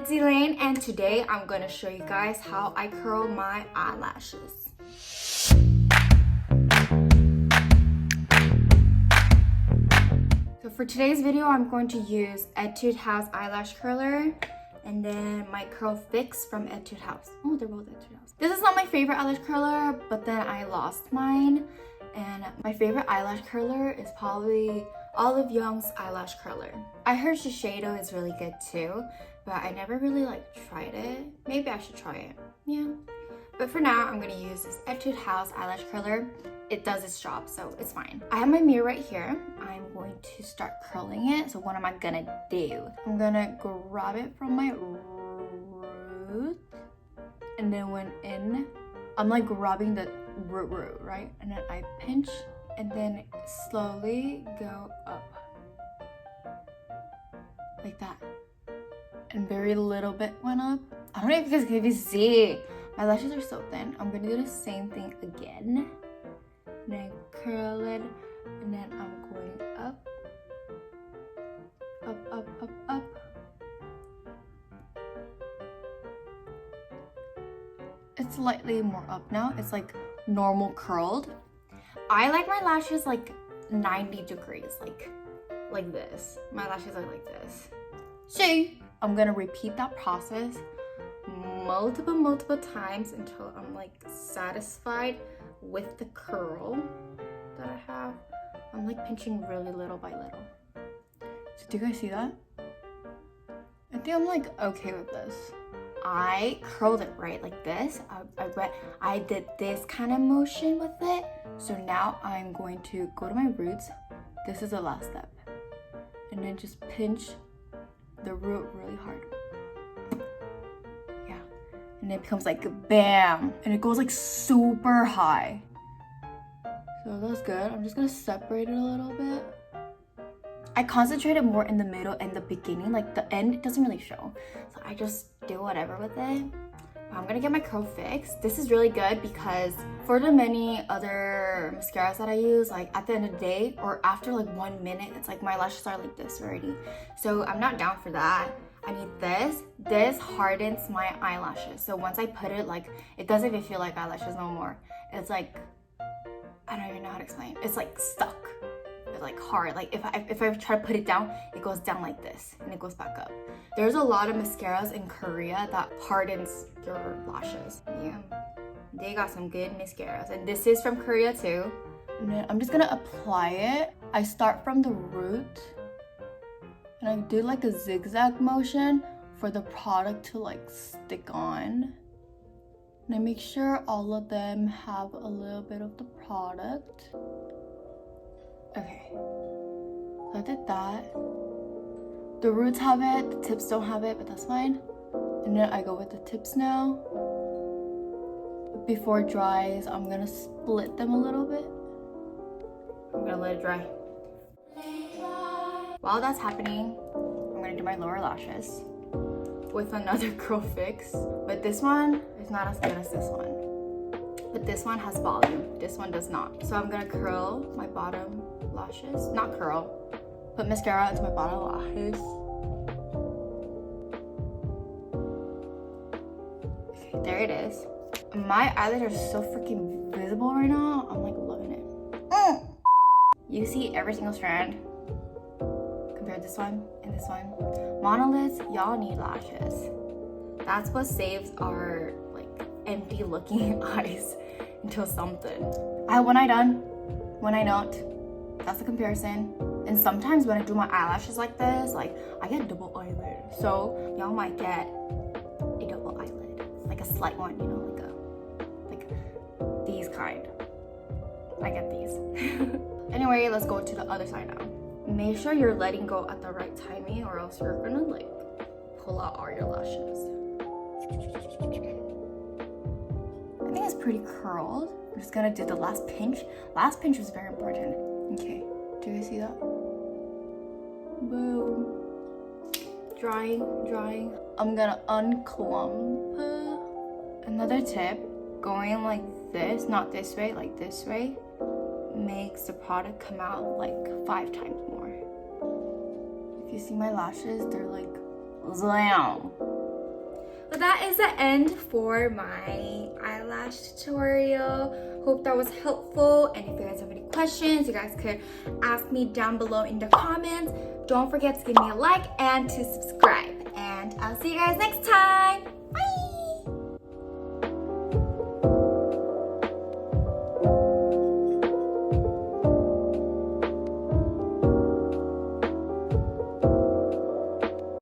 it's Elaine, and today I'm gonna show you guys how I curl my eyelashes. So for today's video, I'm going to use Etude House eyelash curler and then my curl fix from Etude House. Oh, they're both Etude House. This is not my favorite eyelash curler, but then I lost mine. And my favorite eyelash curler is probably Olive Young's eyelash curler. I heard Shiseido is really good too, but I never really tried it. Maybe I should try it. Yeah. But for now, I'm gonna use this Etude House eyelash curler. It does its job, so it's fine. I have my mirror right here. I'm going to start curling it. So what am I gonna do? I'm gonna grab it from my root, and then when in, I'm like grabbing the root, right? And then I pinch and then slowly go up like that. And very little bit went up. I don't know if you guys can even see. My lashes are so thin. I'm gonna do the same thing again. And then curl it, and then I'm going up, up, up, up, up. It's slightly more up now. It's like normal curled. I like my lashes like 90 degrees, like this. My lashes are like this. So I'm gonna repeat that process multiple times until I'm like satisfied with the curl that I have. I'm like pinching really little by little. So do you guys see that? I think I'm like okay with this. I curled it right like this. I did this kind of motion with it. So now I'm going to go to my roots. This is the last step. And then just pinch the root really hard. Yeah. And it becomes like bam. And it goes like super high. So that's good. I'm just gonna separate it a little bit. I concentrated more in the middle and the beginning, like the end doesn't really show. So I just do whatever with it. I'm gonna get my curl fixed. This is really good because for the many other mascaras that I use, like at the end of the day or after like 1 minute, it's like my lashes are like this already. So I'm not down for that. I need this. This hardens my eyelashes. So once I put it, like it doesn't even feel like eyelashes no more. It's like, I don't even know how to explain. It's like stuck. It's like hard. Like if I try to put it down, it goes down like this and it goes back up. There's a lot of mascaras in Korea that hardens your lashes. Yeah, they got some good mascaras, and this is from Korea too. And then I'm just gonna apply it. I start from the root and I do like a zigzag motion for the product to like stick on. And I make sure all of them have a little bit of the product. Okay, so I did that. The roots have it, the tips don't have it, but that's fine. And then I go with the tips now. Before it dries, I'm gonna split them a little bit. I'm gonna let it dry. While that's happening, I'm gonna do my lower lashes with another curl fix. But this one is not as good as this one. But this one has volume, this one does not. So I'm gonna curl my bottom lashes, not curl, put mascara into my bottom lashes. Okay, there it is. My eyelids are so freaking visible right now. I'm like loving it. You see every single strand. Compare this one and this one. Monolids, y'all need lashes. That's what saves our empty looking eyes until something. When I done, when I not, that's the comparison. And sometimes when I do my eyelashes like this, like I get double eyelid. So y'all might get a double eyelid, like a slight one, you know, like these kind. I get these. Anyway, let's go to the other side now. Make sure you're letting go at the right timing, or else you're gonna like pull out all your lashes. I think it's pretty curled. I'm just gonna do the last pinch. Last pinch was very important. Okay, do you see that? Boom. Drying. I'm gonna unclump. Another tip, going like this, not this way, like this way, makes the product come out like 5 times more. If you see my lashes, they're like, zlam. But that is the end for my eyelash tutorial. Hope that was helpful, and if you guys have any questions, you guys could ask me down below in the comments. Don't forget to give me a like and to subscribe, and I'll see you guys next time. Bye!